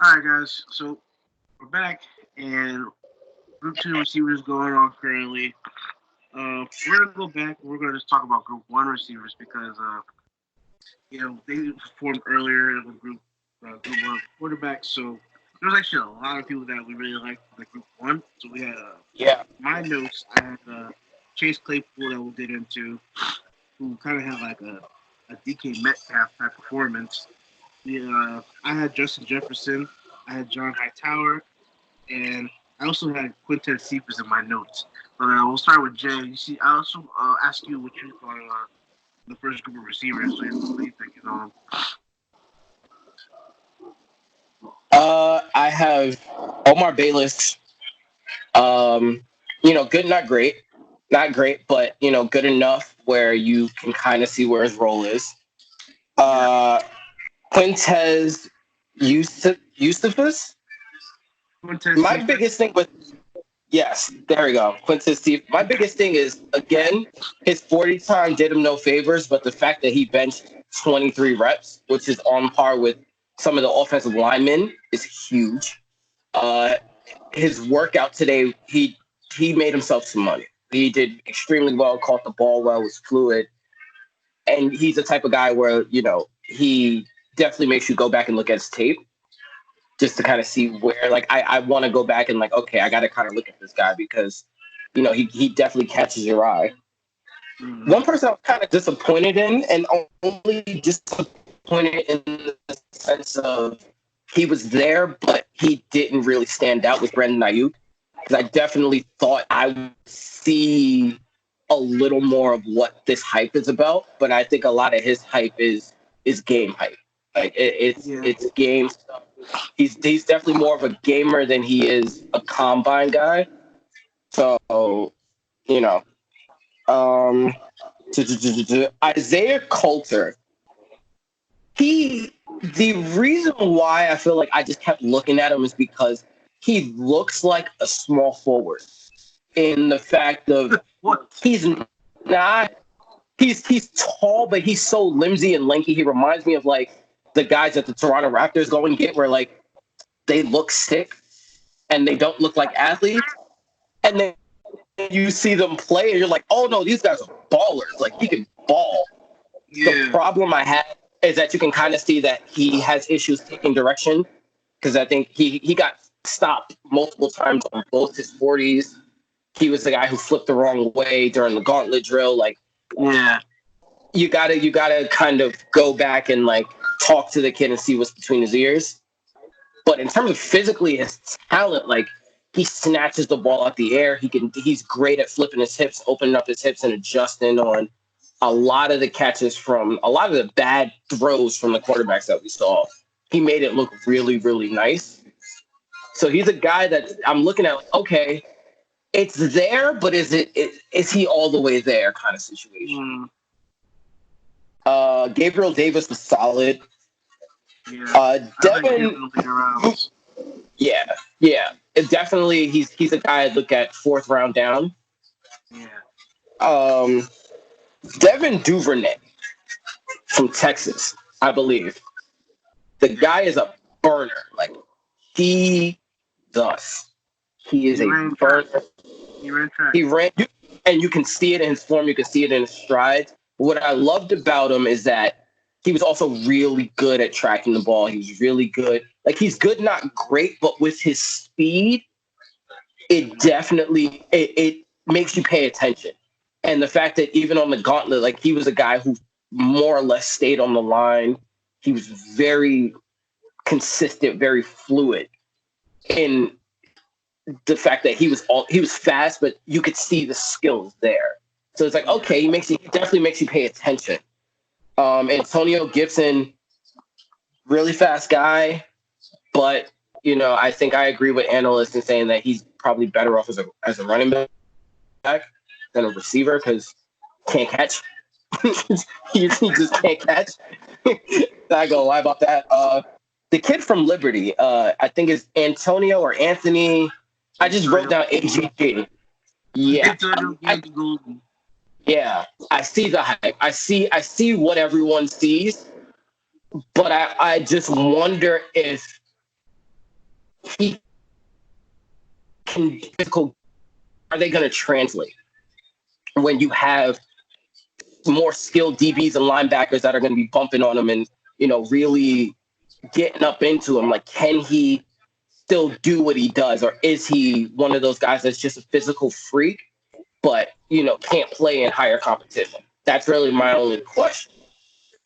All right, guys. So we're back, and Group Two receivers going on currently. We're gonna go back. We're gonna just talk about Group One receivers because they performed earlier in the Group One quarterbacks. So there was actually a lot of people that we really liked in the Group One. So we had Yeah. my notes. I had Chase Claypool that we'll get into, who kind of had like a DK Metcalf type performance. I had Justin Jefferson. I had John Hightower, and I also had Quintez Cephas in my notes. But we'll start with Jay. You see, I also ask you what you thought of the first group of receivers. What do you think? I have Omar Bayless. Good, not great, not great, but good enough where you can kind of see where his role is. Yeah, Uh, Quintez Eustaphus. Quintez My Cephas. biggest thing with Yes, there we go. Quintez Steve. My biggest thing is again, his 40 time did him no favors, but the fact that he benched 23 reps, which is on par with some of the offensive linemen, is huge. Uh, his workout today, he made himself some money. He did extremely well, caught the ball well, was fluid, and he's the type of guy where he definitely makes you go back and look at his tape just to kind of see where like I want to go back and like okay I got to kind of look at this guy because he definitely catches your eye. Mm, One person I was kind of disappointed in, and only disappointed in the sense of he was there but he didn't really stand out, with Brandon Ayuk, because I definitely thought I would see a little more of what this hype is about, but I think a lot of his hype is game hype. Like yeah, it's game stuff. He's definitely more of a gamer than he is a combine guy. So you know, um, Isaiah Coulter. He The reason why I feel like I just kept looking at him is because he looks like a small forward in the fact of what? he's not he's tall, but he's so limsy and lanky. He reminds me of like the guys that the Toronto Raptors go and get, where like they look sick and they don't look like athletes, and then you see them play and you're like, oh no, these guys are ballers. Like he can ball. The Yeah, problem I have is that you can kind of see that he has issues taking direction, because I think he got stopped multiple times on both his 40s. He was the guy who flipped the wrong way during the gauntlet drill. Like yeah, you gotta kind of go back and like talk to the kid and see what's between his ears. But in terms of physically his talent, like he snatches the ball out the air. He's great at flipping his hips, opening up his hips and adjusting on a lot of the catches from a lot of the bad throws from the quarterbacks that we saw. He made it look really, really nice. So he's a guy that I'm looking at like, okay, it's there, but is he all the way there kind of situation? mm, Gabriel Davis was solid. yeah. I think he's Devin, in the later rounds. yeah, yeah, definitely. He's a guy I look at fourth round down. Yeah, Um, Devin Duvernay from Texas, I believe. The yeah. guy is a burner. Like he does. He is He a ran track. burner. He ran track. He ran, and you can see it in his form. You can see it in his strides. What I loved about him is that he was also really good at tracking the ball. He was really good. Like he's good, not great, but with his speed, it definitely it makes you pay attention. And the fact that even on the gauntlet, like he was a guy who more or less stayed on the line. He was very consistent, very fluid in the fact that he was fast, but you could see the skills there. So it's like, Yeah, okay, he definitely makes you pay attention. Antonio Gibson, really fast guy, but I think I agree with analysts in saying that he's probably better off as a running back than a receiver because can't catch. he just can't catch. I go, why about that? The kid from Liberty, I think is Antonio or Anthony. I just wrote Antonio. down AGG. Yeah, Antonio I, Gabe Golden. yeah. I see the hype. I see what everyone sees, but I just wonder if he can physical. Are they going to translate when you have more skilled DBs and linebackers that are going to be bumping on him and, really getting up into him? Like, can he still do what he does? Or is he one of those guys that's just a physical freak, but, can't play in higher competition? That's really my only question.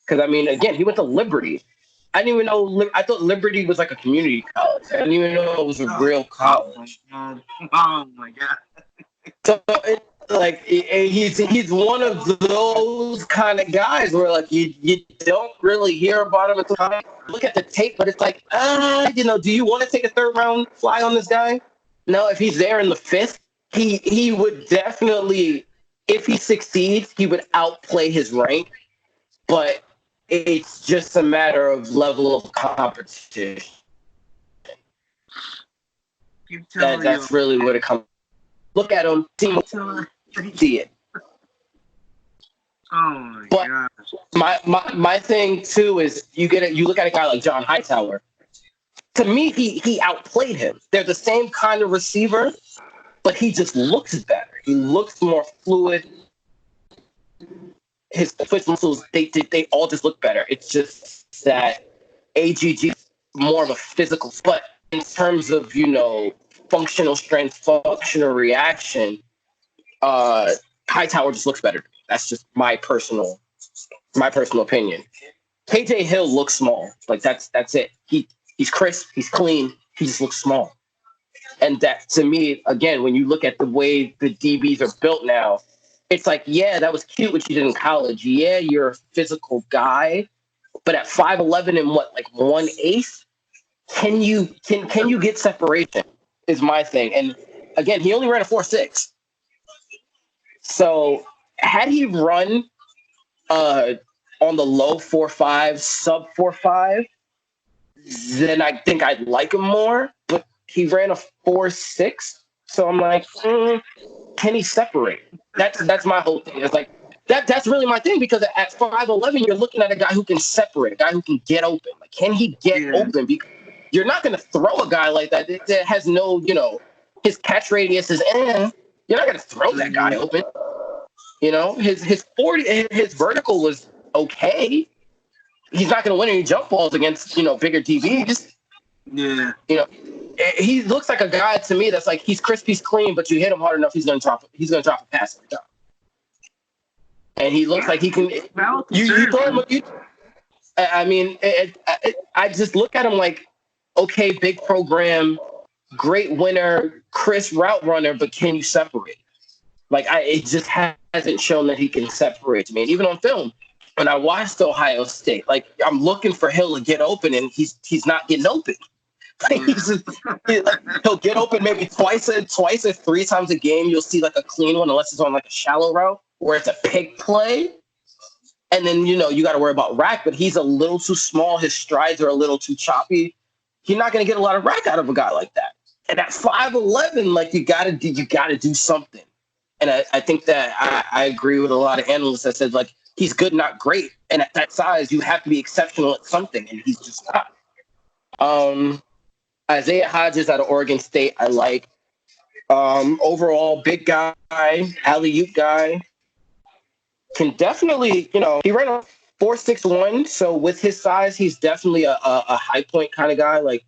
Because, again, he went to Liberty. I didn't even know. I thought Liberty was like a community college. I didn't even know it was a real college. Oh my God. So, he's one of those kind of guys where like you don't really hear about him until you look at the tape, but it's like, do you want to take a third round fly on this guy? No, if he's there in the fifth, he would definitely, if he succeeds, he would outplay his rank. But it's just a matter of level of competition. That's really what it comes. Look at him, see it. Oh my gosh. My thing too is you look at a guy like John Hightower. To me, he outplayed him. They're the same kind of receiver, but he just looks better. He looks more fluid. His foot muscles, they all just look better. It's just that AGG is more of a physical. But in terms of, functional strength, functional reaction, Hightower just looks better. That's just my personal opinion. KJ Hill looks small. Like that's it. He's crisp, he's clean, he just looks small. And that, to me, again, when you look at the way the DBs are built now, it's like, yeah, that was cute what you did in college. Yeah, you're a physical guy, but at 5'11" and what, like 1/8, can you get separation? Is my thing. And again, he only ran a 4.6. So had he run on the low 4.5, sub 4.5, then I think I'd like him more. But he ran a 4.6, so I'm like, can he separate? That's my whole thing. It's like that's really my thing, because at 5'11", you're looking at a guy who can separate, a guy who can get open. Like, can he get open? Because you're not going to throw a guy like that that has no, his catch radius is in. You're not going to throw that guy open. His 40, his vertical was okay. He's not going to win any jump balls against, bigger DBs. Yeah. He looks like a guy to me that's like, he's crisp, he's clean, but you hit him hard enough, he's going to drop a pass every time. And he looks like he can. You throw him. I just look at him like, okay, big program, great winner, crisp route runner, but can you separate? Like, it just hasn't shown that he can separate to me. And even on film, when I watched Ohio State, like, I'm looking for Hill to get open, and he's not getting open. Like, he'll get open maybe twice or 3 times a game. You'll see like a clean one, unless it's on like a shallow route where it's a pick play. And then, you got to worry about rack, but he's a little too small. His strides are a little too choppy. You're not going to get a lot of rack out of a guy like that. And at 5'11", like, you got to do something. And I think that I agree with a lot of analysts that said, like, he's good, not great. And at that size, you have to be exceptional at something, and he's just not. Isaiah Hodgins out of Oregon State, I like. Overall, big guy, alley-oop guy. Can definitely, he ran a 4.61, so with his size, he's definitely a high point kind of guy. Like,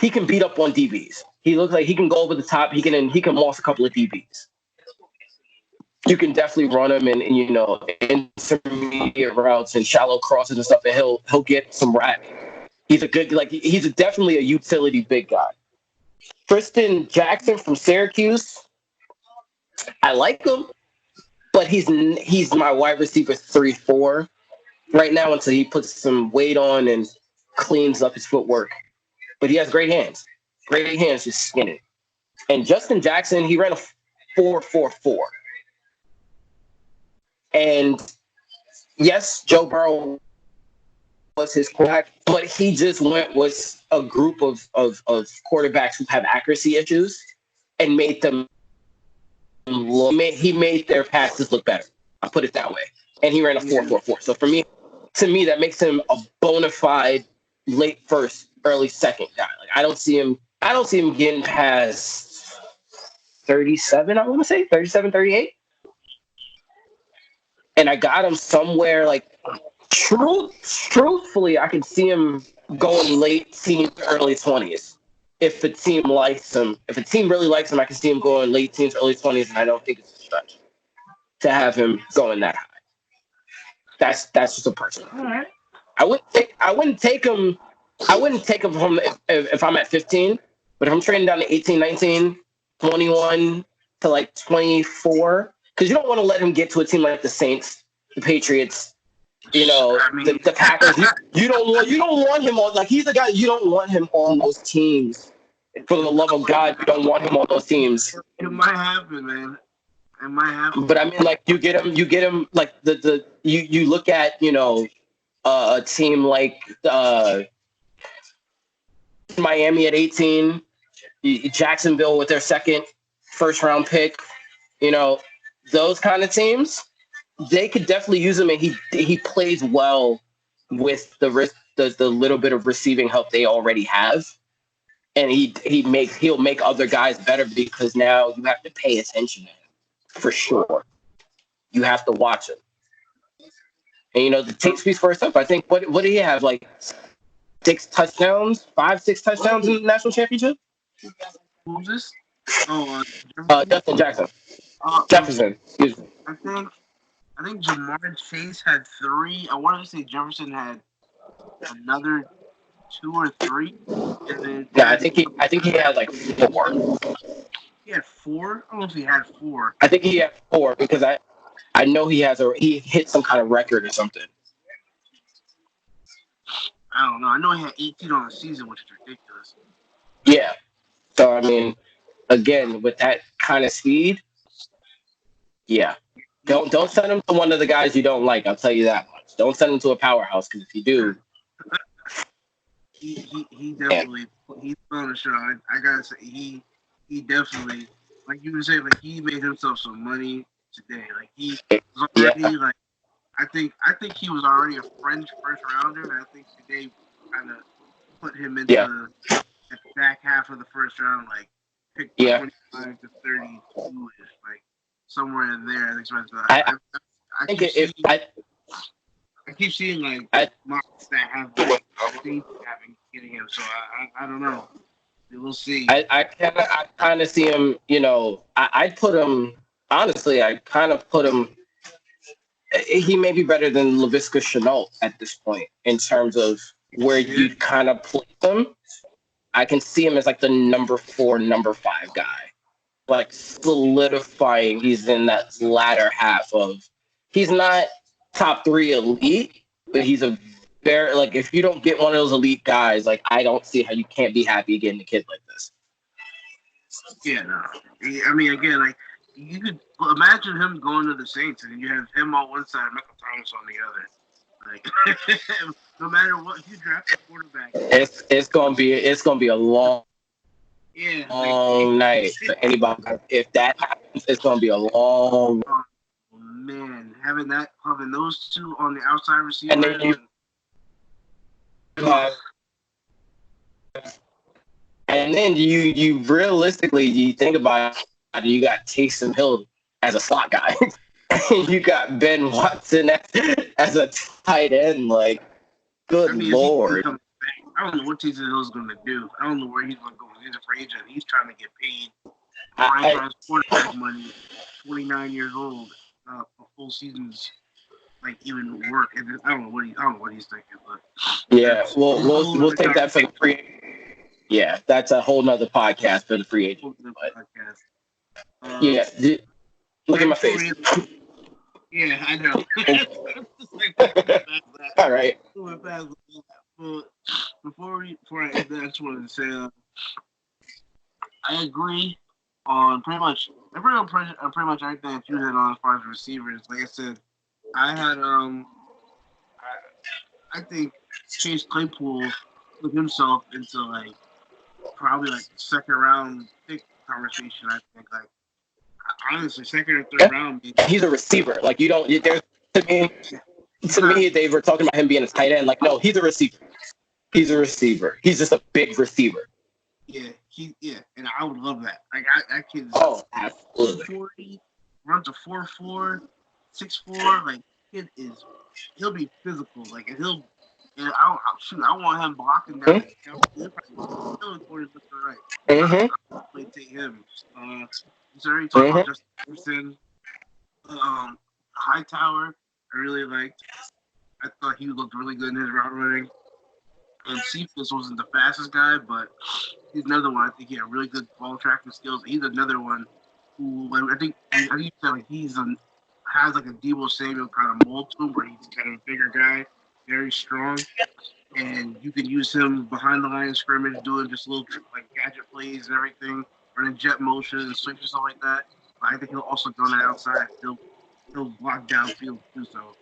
he can beat up on DBs. He looks like he can go over the top. He can moss a couple of DBs. You can definitely run him in intermediate routes and shallow crosses and stuff, and he'll get some rack. He's definitely a utility big guy. Tristan Jackson from Syracuse, I like him, but he's my wide receiver 3-4 right now until he puts some weight on and cleans up his footwork. But he has great hands. Great hands, just skinny. And Justin Jackson, he ran a 4.44. And yes, Joe Burrow was his quarterback, but he just went with a group of quarterbacks who have accuracy issues and made them look. He made their passes look better. I'll put it that way. And he ran a 4.44. So to me, that makes him a bona fide late first, early second guy. Like, I don't see him I don't see him getting past 37, I want to say 37, 38. And I got him somewhere like truthfully, I can see him going late teens, early 20s. If a team likes him, if a team really likes him, I can see him going late teens, early 20s, and I don't think it's a stretch to have him going that high. That's just a personal. All right. I wouldn't take him from if I'm at 15, but if I'm trading down to 18, 19, 21 to like 24, because you don't want to let him get to a team like the Saints, the Patriots, the Packers. You don't want him on, like, he's the guy, you don't want him on those teams. For the love of God, you don't want him on those teams. It might happen, man. It might happen. But I mean, like, you get him like you look at, a team like Miami at 18, Jacksonville with their second first-round pick, those kind of teams, they could definitely use him, and he plays well with the little bit of receiving help they already have, and he'll make other guys better because now you have to pay attention to him for sure. You have to watch him. And, the tape speaks for itself. I think, what did he have? Like 6 touchdowns in the national championship? Who was this? Oh, Justin Jackson. Jefferson. Excuse me. I think Jamar Chase had 3. I wanted to say Jefferson had another 2 or 3. And then I think he had like 4. He had 4? I don't know if he had 4. I think he had 4 because I know he hit some kind of record or something. I don't know. I know he had 18 on the season, which is ridiculous. Yeah. So, I mean, again, with that kind of speed, yeah. Don't send him to one of the guys you don't like. I'll tell you that much. Don't send him to a powerhouse, because if you do, he definitely he's on the show. I gotta say he definitely, like you were saying, like, he made himself some money today. Like, he was already like, I think he was already a French first rounder, and I think today kind of put him into the back half of the first round, like pick 25 to 32, like somewhere in there. I keep seeing like mocks that have like getting him, so I don't know. We'll see. I kind of see him. I'd put him, honestly. I kind of put him. He may be better than Laviska Shenault at this point in terms of where you kind of place him. I can see him as like the number 4, number 5 guy, like solidifying. He's in that latter half of. He's not top 3 elite, but he's a very, like, if you don't get one of those elite guys, like, I don't see how you can't be happy getting a kid like this. Yeah, no. I mean, again, like, you could imagine him going to the Saints, and you have him on one side, Michael Thomas on the other. Like, no matter what, if you draft a quarterback, it's gonna be a long night for anybody. If that happens, it's gonna be a long. Oh, man, having those two on the outside receiver, and then you realistically, you think about it, you got Taysom Hill as a slot guy, and you got Ben Watson as a tight end. Like, good Lord. I don't know what Taysom Hill's going to do. I don't know where he's going to go. He's a free agent. He's trying to get paid. Brian quarterback money. 29 years old. A full season's like even work. And I don't know what he's thinking. But yeah, we'll take that for the free. Yeah, that's a whole nother podcast for the free agent. Yeah, look at my face. Yeah, I know. All right. Before I end that, I just wanted to say I agree on pretty much everything that you had on as far as receivers. Like I said, I had I think Chase Claypool put himself into like probably like second round pick conversation. I think like honestly second or third round. He's a receiver. Like you don't. There's to me they were talking about him being a tight end. Like no, he's a receiver. He's a receiver. He's just a big receiver. Yeah, and I would love that. Like that kid is absolutely. 40, runs a 4.4, 6.4. Like kid he'll be physical. Like and he'll and I want him blocking down. He'll probably kill the corners left and right. I'll probably take him. He's already talking about Justin Jefferson. Hightower, I really liked. I thought he looked really good in his route running. And Cephas wasn't the fastest guy, but he's another one. I think he had really good ball tracking skills. He's another one who I think you said like has like a Deebo Samuel kind of mold to him, where he's kind of a bigger guy, very strong, and you can use him behind the line of scrimmage, doing just little like gadget plays and everything, running jet motion and sweeps and stuff like that. But I think he'll also go on the outside. He'll block downfield too. So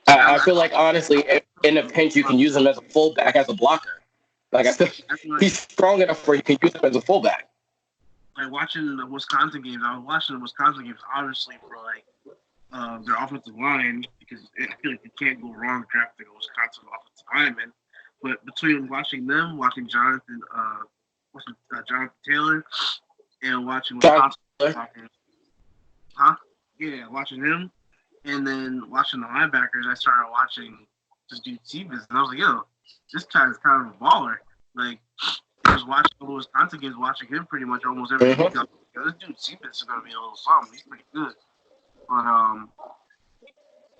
I feel like honestly, in a pinch, you can use him as a fullback, as a blocker. Like I feel he's strong enough where you can use him as a fullback. Like watching the Wisconsin games, I was watching the Wisconsin games obviously for like their offensive line because I feel like you can't go wrong drafting a Wisconsin offensive lineman. But between watching them, watching Jonathan Taylor, and watching Wisconsin, watching him. And then watching the linebackers, I started watching this dude Cephas, and I was like, yo, this guy's kind of a baller. Like, I was watching the Wisconsin games, watching him pretty much almost every week. This dude Cephas is going to be a little something. He's pretty good. But,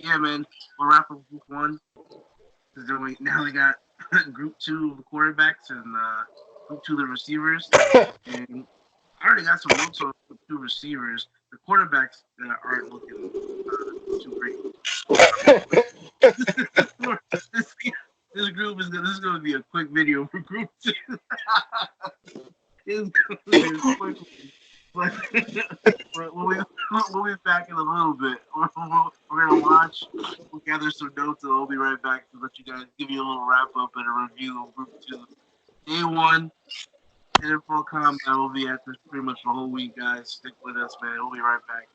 yeah, man, we'll wrap up Group 1. Because then now we got Group 2 of the quarterbacks and Group 2 of the receivers. And I already got some notes on Group 2 receivers. The quarterbacks aren't looking too great. This group is this is going to be a quick video for Group 2. It's going to be a quick one. But we'll be back in a little bit. We're going to watch. We'll gather some notes, and we'll be right back to let you guys give you a little wrap up and a review of Group 2. Day 1. NFL Combat will be at this pretty much the whole week, guys. Stick with us, man. We'll be right back.